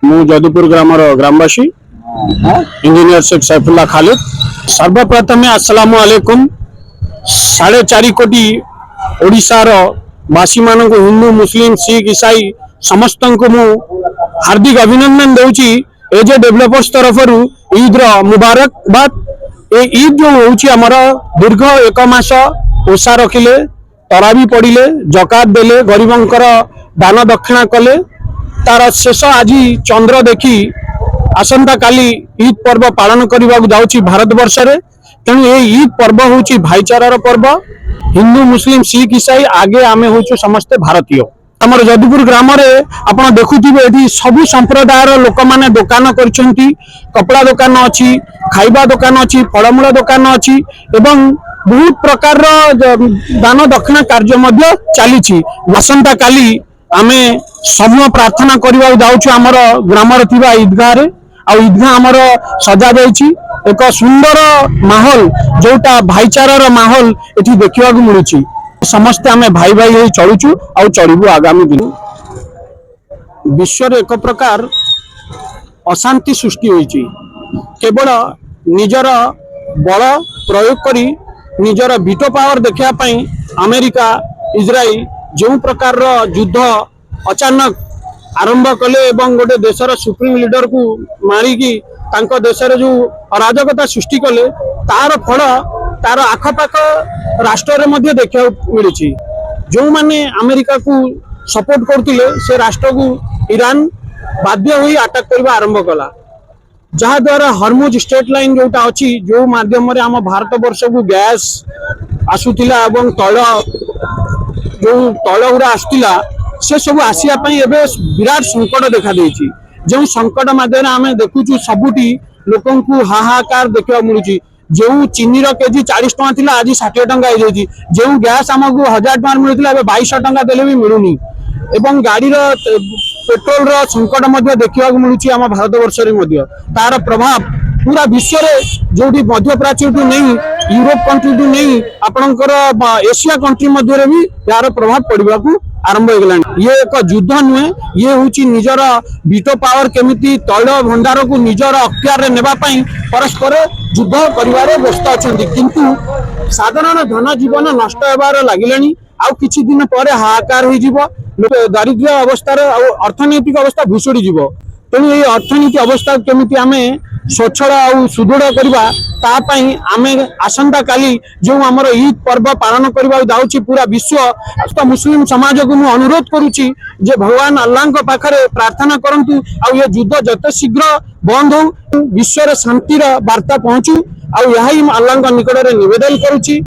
मु जदुपुर ग्रामर ग्रामवासी इंजीनियर शेख सैफुल्लाह खालिद। सर्वप्रथमे अस्सलामु अलैकुम। 4.5 कोटी ओडिशार वासी मान हिंदू मुस्लिम सिख ईसाई समस्त को मु हार्दिक अभिनंदन दूची। एजे डेवलपर्स तरफ ईद मुबारकबाद। ए ईद जो होमर दीर्घ 1 मास ओषा रखिले, तरावी पड़िले, जकात देले, गरीबंकर दान दक्षिणा कले, तार शेष आज चंद्र देखी आसंता काली ईद पर्व पालन करने जाऊँगी भारत वर्ष रे। तेणु ये ईद पर्व हूँ भाईचारार पर्व। हिंदू मुस्लिम सिख ईसाई आगे आमे हूँ समस्ते भारतीय। आमर जदुपुर ग्राम रे आपण देखुथिबे एठी सबु संप्रदायर लोक माने दुकान करछंती। कपड़ा दुकान अछि, खाइबा दुकान अछि, फलमूल दुकान अछि एवं बहुत प्रकार दान दक्षिणा कार्य मध्य चली। आसंता काली आमे समूह प्रार्थना करबा जाउछु आमर ग्रामर थिबा ईदगाह रे। आ ईदगाह आमर सजा जाइछि एक सुंदर माहौल, जोटा भाईचारार माहौल एठी देखिबा को मिलुछि। समस्ते आमे भाई भाई होई चलुछु आ चलिबु आगामी दिन। विश्व एक प्रकार अशांति सृष्टि होइछि। केवल निजर बल प्रयोग करी निजर विटो पावर देखा पई अमेरिका इजराइल जो प्रकार युद्ध अचानक आरंभ कले एवं गोटे देशर सुप्रीम लीडर को मारिकी तांको देशर जो अराजकता सृष्टि कले, तार फल तार आखपाख राष्ट्र मध्ये देखा मिली। जो माने अमेरिका को सपोर्ट करथिले से राष्ट्र को ईरान बाध्य होई अटैक करबा आरंभ कला, जहाँ द्वारा हरमुज स्टेट लाइन जोटा अच्छी जो माध्यम रे आम भारत वर्ष को गैस आसुतिला एवं तैल जो तैल गुरा आसुतिला से सब आसिया पई एबे विराट संकट देखा देछि। जो संकट माध्यम आमे देखुछु सबुटी लोकन को हाहाकार देखा मिलुछि। जो चीनी रो केजी 40 टका थिला आज 60 टका हो जाइछि। जो गैस हमकु 1000 टका मिलुथिला एबे 2200 टका देले भी मिलुनी। एवं गाड़ी रो पेट्रोल रो संकट मध्ये देखिबा को मिलुछि आम भारत वर्ष रे मध्ये। तार प्रभाव पूरा विश्व रे जोटी मध्य प्राच्य टू नहीं यूरोप कंट्री टू नहीं आपनकर एशिया कंट्री मध्ये रे भी यार प्रभाव पड़िबा को आरंभ हो गलानी। ये एक युद्ध नुहे, ये हूँ निजर विटो पावर केमिति तैल भंडार को निजर अख्तियार नेबा पई परस्पर युद्ध करिवारे व्यस्त अछंती। किंतु साधारण धन जीवन नष्ट हेबार लागिलानी। आउ किछि दिन पर हाहाकार होई जिवो, दारिद्र्य अवस्था अर्थनैतिक अवस्था भुसुड़ी जिवो। तेणु ये अर्थनीति अवस्था केमिति आमे स्वच्छल और सुदृढ़ करबा ता पई आमे आसंता काली जो हमर ईद पर्व पालन करबा जाउछि पूरा विश्व तो मुस्लिम समाज को मु अनुरोध करूछि जे भगवान अल्लाह को पाखरे प्रार्थना करंतु आ ये युद्ध जते शीघ्र बंद हो, विश्व रे शांतिर वार्ता पहुंचू। आ यही अल्लाह निकट रे निवेदन करूछि।